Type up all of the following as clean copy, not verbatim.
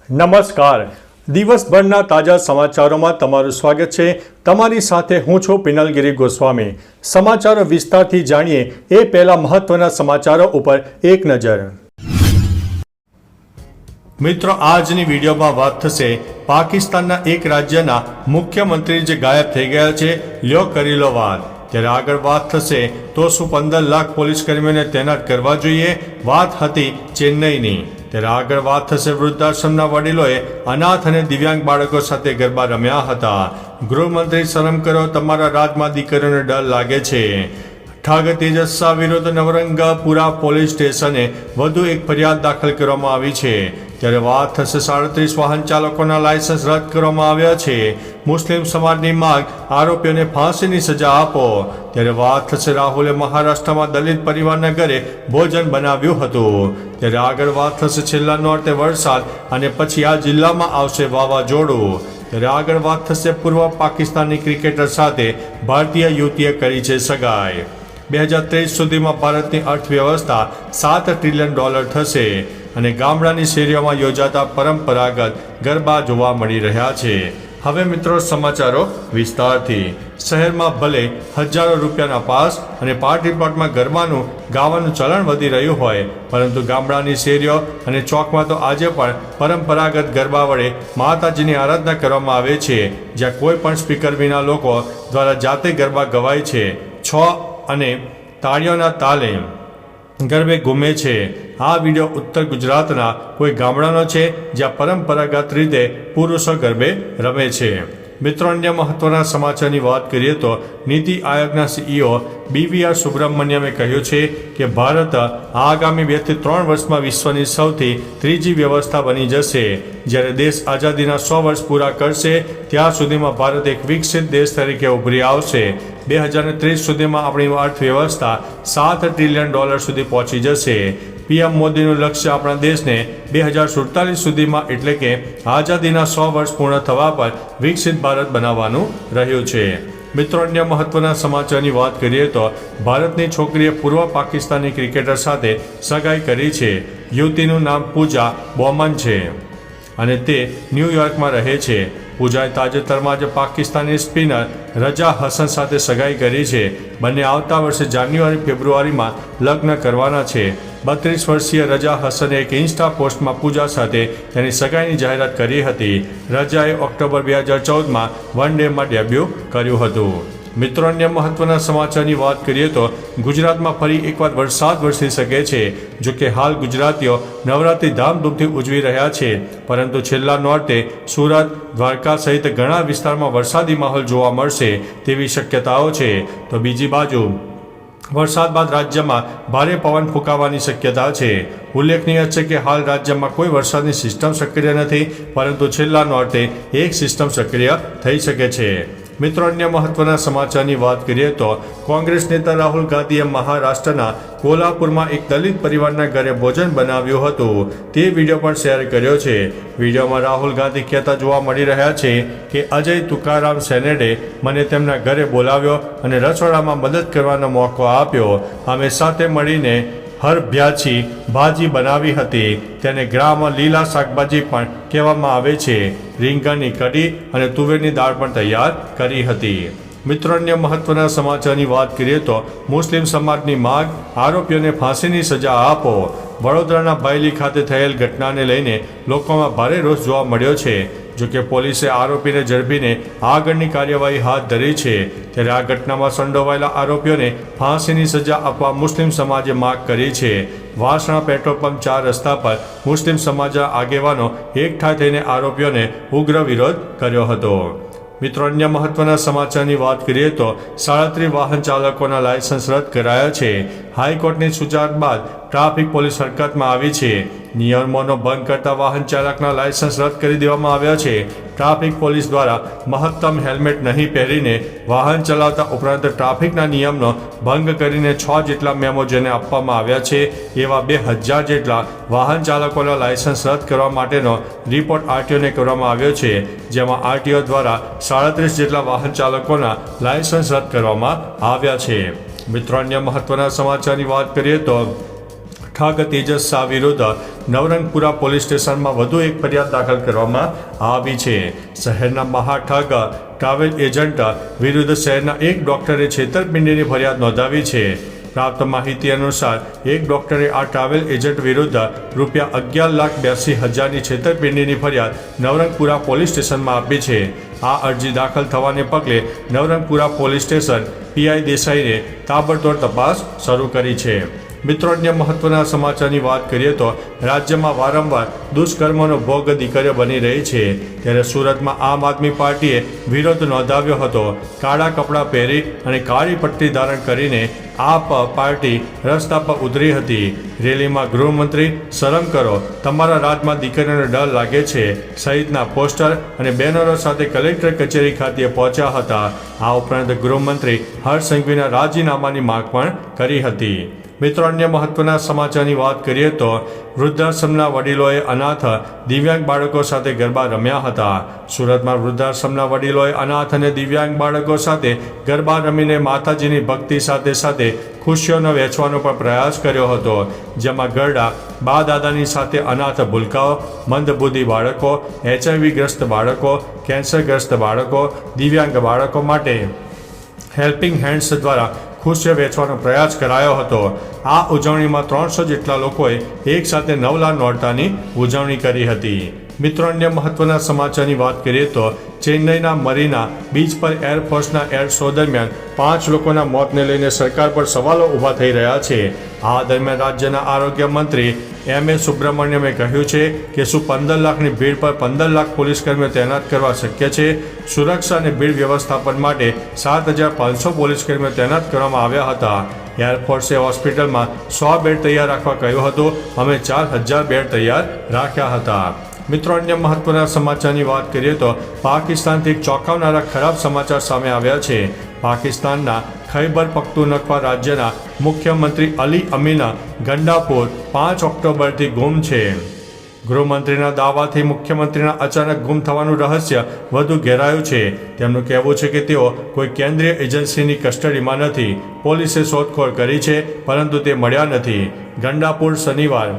નમસ્કાર. દિવસભરના તાજા સમાચારોમાં તમારું સ્વાગત છે. તમારી સાથે હું છું પિનલગીરી ગોસ્વામી. સમાચારો વિસ્તારથી જાણીએ એ પહેલા મહત્વના સમાચારો ઉપર એક નજર. મિત્રો, આજની વિડીયોમાં વાત થશે પાકિસ્તાનના એક રાજ્યના મુખ્યમંત્રી જે ગાયબ થઈ ગયા છે, લ્યો કરી લો વાત. ત્યારે આગળ વાત થશે તો શું 15 લાખ પોલીસ કર્મીઓને તૈનાત કરવા જોઈએ? વાત હતી ચેન્નઈની. ત્યારે આગળ વાત થશે વૃદ્ધાશ્રમના વડીલોએ અનાથ અને દિવ્યાંગ બાળકો સાથે ગરબા રમ્યા હતા. ગૃહમંત્રી શરમ કરો, તમારા રાજમાં દીકરીઓને ડર લાગે છે. ઠાગ તેજસ શાહ વિરુદ્ધ નવરંગપુરા પોલીસ સ્ટેશને વધુ એક ફરિયાદ દાખલ કરવામાં આવી છે. ત્યારે વાત થશે 37 વાહન ચાલકોના લાયસન્સ રદ કરવામાં આવ્યા છે. મુસ્લિમ સમાજની માંગ, આરોપીઓને ફાંસીની સજા આપો. ત્યારે વાત થશે રાહુલે મહારાષ્ટ્રમાં દલિત પરિવારના ઘરે ભોજન બનાવ્યું હતું. ત્યારે આગળ વાત થશે છેલ્લા નોરતે વરસાદ અને પછી આ જિલ્લામાં આવશે વાવાઝોડું. ત્યારે આગળ વાત થશે પૂર્વ પાકિસ્તાની ક્રિકેટર સાથે ભારતીય યુવતીએ કરી છે સગાઈ. 2023 સુધીમાં ભારતની અર્થવ્યવસ્થા $7 ટ્રિલિયન થશે અને ગામડાની શેરીઓમાં યોજાતા પરંપરાગત ગરબા જોવા મળી રહ્યા છે. હવે મિત્રો સમાચારો વિસ્તારથી. શહેરમાં ભલે હજારો રૂપિયાના પાસ અને પાર્ટી પ્લોટમાં ગરબાનું ગાવાનું ચલણ વધી રહ્યું હોય, પરંતુ ગામડાની શેરીઓ અને ચોકમાં તો આજે પણ પરંપરાગત ગરબા વડે માતાજીની આરાધના કરવામાં આવે છે, જ્યાં કોઈ પણ સ્પીકર વિના લોકો દ્વારા જાતે ગરબા ગવાય છે. અને તાળીઓના તાલે ગરબે ઘૂમે છે. આ વિડીયો ઉત્તર ગુજરાતના કોઈ ગામડાનો છે, જ્યાં પરંપરાગત રીતે પુરુષો ગરબે રમે છે. મિત્રો, અન્ય મહત્વના સમાચારની વાત કરીએ તો નીતિ આયોગના CEO BVR સુબ્રમણ્યમે કહ્યું છે કે ભારત આગામી 2 થી 3 વર્ષમાં વિશ્વની સૌથી ત્રીજી વ્યવસ્થા બની જશે. જ્યારે દેશ આઝાદીના 100 વર્ષ પૂરા કરશે ત્યાં સુધીમાં ભારત એક વિકસિત દેશ તરીકે ઉભરી આવશે. 2030 સુધીમાં આપણી અર્થવ્યવસ્થા $7 ટ્રિલિયન સુધી પહોંચી જશે. PM મોદીનું લક્ષ્ય આપણા દેશને 2047 સુધીમાં એટલે કે આઝાદીના 100 વર્ષ પૂર્ણ થવા પર વિકસિત ભારત બનાવવાનું રહ્યું છે. મિત્રો, અન્ય મહત્વના સમાચારની વાત કરીએ તો ભારતની છોકરીએ પૂર્વ પાકિસ્તાની ક્રિકેટર સાથે સગાઈ કરી છે. યુવતીનું નામ પૂજા બોમન છે અને તે ન્યૂયોર્કમાં રહે છે. પૂજાએ તાજેતરમાં જ પાકિસ્તાની સ્પિનર રજા હસન સાથે સગાઈ કરી છે. બંને આવતા વર્ષે જાન્યુઆરી-ફેબ્રુઆરીમાં લગ્ન કરવાના છે. 32 વર્ષીય રજા હસને એક ઇન્સ્ટા પોસ્ટમાં પૂજા સાથે તેની સગાઈની જાહેરાત કરી હતી. રજાએ ઓક્ટોબર 2014માં વન ડેમાં ડેબ્યુ કર્યું હતું. મિત્રો, અન્ય મહત્વના સમાચારની વાત કરીએ તો ગુજરાતમાં ફરી એકવાર વરસાદ વરસી શકે છે. જો કે હાલ ગુજરાતીઓ નવરાત્રિ ધામધૂમથી ઉજવી રહ્યા છે, પરંતુ છેલ્લા નોરતે સુરત, દ્વારકા સહિત ઘણા વિસ્તારમાં વરસાદી માહોલ જોવા મળશે તેવી શક્યતાઓ છે. તો બીજી બાજુ વરસાદ બાદ રાજ્યમાં ભારે પવન ફૂંકાવાની શક્યતા છે. ઉલ્લેખનીય છે કે હાલ રાજ્યમાં કોઈ વરસાદની સિસ્ટમ સક્રિય નથી, પરંતુ છેલ્લા નોરતે એક સિસ્ટમ સક્રિય થઈ શકે છે. મિત્રો, અન્ય મહત્વના સમાચારની વાત કરીએ તો કોંગ્રેસ નેતા રાહુલ ગાંધીએ મહારાષ્ટ્રના કોલ્હાપુરમાં એક દલિત પરિવારના ઘરે ભોજન બનાવ્યું હતું. તે વિડીયો પણ શેર કર્યો છે. વિડીયોમાં રાહુલ ગાંધી કહેતા જોવા મળી રહ્યા છે કે અજય તુકારામ સેનેડે મને તેમના ઘરે બોલાવ્યો અને રસોડામાં મદદ કરવાનો મોકો આપ્યો. અમે સાથે મળીને હરભ્યાચી ભાજી બનાવી હતી. તેને ગ્રામમાં લીલા શાકભાજી પણ કહેવામાં આવે છે. રીંગણની કઢી અને તુવેરની દાળ પણ તૈયાર કરી હતી. મિત્રો, અન્ય મહત્વના સમાચારની વાત કરીએ તો મુસ્લિમ સમાજની માંગ, આરોપીઓને ફાંસીની સજા આપો. વડોદરાના બાયલી ખાતે થયેલ ઘટનાને લઈને લોકોમાં ભારે રોષ જોવા મળ્યો છે. જોકે પોલીસે આરોપીને ઝડપીને આગળની કાર્યવાહી હાથ ધરી છે. ત્યારે આ ઘટનામાં સંડોવાયેલા આરોપીઓને ફાંસીની સજા આપવા મુસ્લિમ સમાજે માંગ કરી છે. વાસણા પેટ્રોલ પંપ 4 રસ્તા પર મુસ્લિમ સમાજના આગેવાનો એકઠા થઈને આરોપીઓને ઉગ્ર વિરોધ કર્યો હતો. મિત્રો, અન્ય મહત્વના સમાચારની વાત કરીએ તો 37 વાહન ચાલકોના લાયસન્સ રદ કરાયા છે. હાઈકોર્ટની સૂચના બાદ ટ્રાફિક પોલીસ હરકતમાં આવી છે. નિયમોનો ભંગ કરતા વાહન ચાલકના લાયસન્સ રદ કરી દેવામાં આવ્યા છે. ટ્રાફિક પોલીસ દ્વારા મહત્તમ હેલ્મેટ નહીં પહેરીને વાહન ચલાવતા ઉપરાંત ટ્રાફિકના નિયમનો ભંગ કરીને 6 જેટલા મેમો જેને આપવામાં આવ્યા છે. એવા 2000 જેટલા વાહન ચાલકોના લાયસન્સ રદ કરવા માટેનો રિપોર્ટ RTOને કરવામાં આવ્યો છે, જેમાં RTO દ્વારા 37 જેટલા વાહન ચાલકોના લાયસન્સ રદ કરવામાં આવ્યા છે. મિત્રો, અન્ય મહત્વના સમાચારની વાત કરીએ તો ઠાગ તેજસ શાહ વિરુદ્ધ નવરંગપુરા પોલીસ સ્ટેશનમાં વધુ એક ફરિયાદ દાખલ કરવામાં આવી છે. શહેરના મહાઠગ ટ્રાવેલ એજન્ટ વિરુદ્ધ શહેરના એક ડોક્ટરે છેતરપિંડીની ફરિયાદ નોંધાવી છે. પ્રાપ્ત માહિતી અનુસાર એક ડોક્ટરે આ ટ્રાવેલ એજન્ટ વિરુદ્ધ ₹11,82,000ની છેતરપિંડીની ફરિયાદ નવરંગપુરા પોલીસ સ્ટેશનમાં આપી છે. આ અરજી દાખલ થવાને પગલે નવરંગપુરા પોલીસ સ્ટેશન પીઆઈ દેસાઈને તાબડતોડ તપાસ શરૂ કરી છે. મિત્રો, અન્ય મહત્વના સમાચારની વાત કરીએ તો રાજ્યમાં વારંવાર દુષ્કર્મનો ભોગ દીકરીઓ બની રહી છે. ત્યારે સુરતમાં આમ આદમી પાર્ટીએ વિરોધ નોંધાવ્યો હતો. કાળા કપડાં પહેરી અને કાળી પટ્ટી ધારણ કરીને આપ પાર્ટી રસ્તા પર ઉતરી હતી. રેલીમાં ગૃહમંત્રી શરમ કરો, તમારા રાજમાં દીકરીઓને ડર લાગે છે સહિતના પોસ્ટર અને બેનરો સાથે કલેક્ટર કચેરી ખાતે પહોંચ્યા હતા. આ ઉપરાંત ગૃહમંત્રી હર્ષ સંઘવીના રાજીનામાની માંગ પણ કરી હતી. મિત્રો, અન્ય મહત્વના સમાચારની વાત કરીએ તો વૃદ્ધાશ્રમના વડીલોએ અનાથ દિવ્યાંગ બાળકો સાથે ગરબા રમ્યા હતા. સુરતમાં વૃદ્ધાશ્રમના વડીલોએ અનાથ અને દિવ્યાંગ બાળકો સાથે ગરબા રમીને માતાજીની ભક્તિ સાથે સાથે ખુશીઓનો વહેંચવાનો પણ પ્રયાસ કર્યો હતો. જેમાં ગરડા બા દાદાની સાથે અનાથ ભૂલકાઓ, મંદબુદ્ધિ બાળકો, HIV ગ્રસ્ત બાળકો, કેન્સરગ્રસ્ત બાળકો, દિવ્યાંગ બાળકો માટે હેલ્પિંગ હેન્ડ્સ દ્વારા ખુશીઓ વેચવાનો પ્રયાસ કરાયો હતો. આ ઉજવણીમાં 300 જેટલા લોકોએ એકસાથે નવલા નોરતાની ઉજવણી કરી હતી. મિત્રો, અન્ય મહત્વના સમાચારની વાત કરીએ તો ચેન્નઈના મરીના બીચ પર એરફોર્સના એર શો દરમિયાન 5 લોકોના મોતને લઈને સરકાર પર સવાલો ઊભા થઈ રહ્યા છે. આ દરમિયાન રાજ્યના આરોગ્ય મંત્રી M.A. સુબ્રમણ્યમે કહ્યું છે કે શું 15 લાખની ભીડ પર 15 લાખ પોલીસકર્મીઓ તૈનાત કરવા શક્ય છે? સુરક્ષા અને ભીડ વ્યવસ્થાપન માટે 7,500 પોલીસકર્મીઓ તૈનાત કરવામાં આવ્યા હતા. એરફોર્સે હોસ્પિટલમાં 100 બેડ તૈયાર રાખવા કહ્યું હતું. અમે 4,000 બેડ તૈયાર રાખ્યા હતા. મિત્રો, અન્ય મહત્વના સમાચારની વાત કરીએ તો પાકિસ્તાનથી એક ચોંકાવનારા ખરાબ સમાચાર સામે આવ્યા છે. પાકિસ્તાનના ખૈબર પખ્તુનખ્વા રાજ્યના મુખ્યમંત્રી અલી અમીના ગંડાપુર 5 ઓક્ટોબરથી ગુમ છે. ગૃહમંત્રીના દાવાથી મુખ્યમંત્રીના અચાનક ગુમ થવાનું રહસ્ય વધુ ઘેરાયું છે. તેમનું કહેવું છે કે તેઓ કોઈ કેન્દ્રીય એજન્સીની કસ્ટડીમાં નથી. પોલીસે શોધખોળ કરી છે પરંતુ તે મળ્યા નથી. ગંડાપુર શનિવાર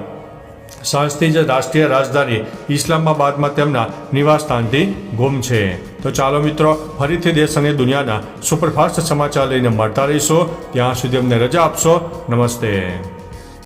સાંજથી જ રાષ્ટ્રીય રાજધાની ઇસ્લામાબાદમાં તેમના નિવાસસ્થાનથી ગુમ છે. તો ચાલો મિત્રો, ફરીથી દેશ અને દુનિયાના સુપરફાસ્ટ સમાચાર લઈને મળતા રહીશું. ત્યાં સુધી અમને રજા આપશો. નમસ્તે.